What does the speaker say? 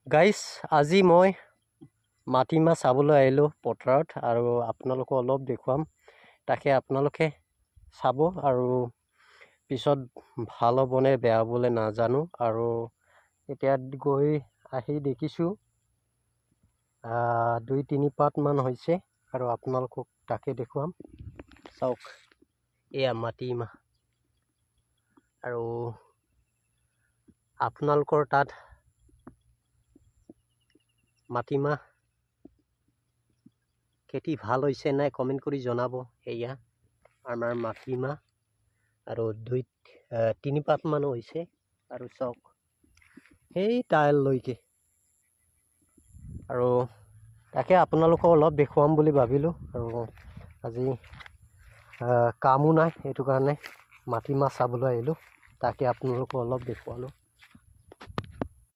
গাইছ, আজি মই মাটিমাহ চাবলৈ আহিলোঁ পথাৰত আৰু আপোনালোকক অলপ দেখুৱাম। তাকে আপোনালোকে চাব আৰু পিছত ভাল হ'বনে বেয়া হ'বনে নাজানো। আৰু এতিয়া গৈ আহি দেখিছোঁ 2-3 পাতমান হৈছে আৰু আপোনালোকক তাকে দেখুৱাম। চাওক, এয়া মাটিমাহ। আৰু আপোনালোকৰ তাত মাটিমাহ খেতি ভাল হৈছে নাই কমেণ্ট কৰি জনাব। এয়া আমাৰ মাটিমাহ আৰু 2-3 পাতমান হৈছে আৰু চাওক সেই টাইললৈকে। আৰু তাকে আপোনালোকক অলপ দেখুৱাম বুলি ভাবিলোঁ। আৰু আজি কামো নাই, সেইটো কাৰণে মাটিমাহ চাবলৈ আহিলোঁ। তাকে আপোনালোকক অলপ দেখুৱালোঁ।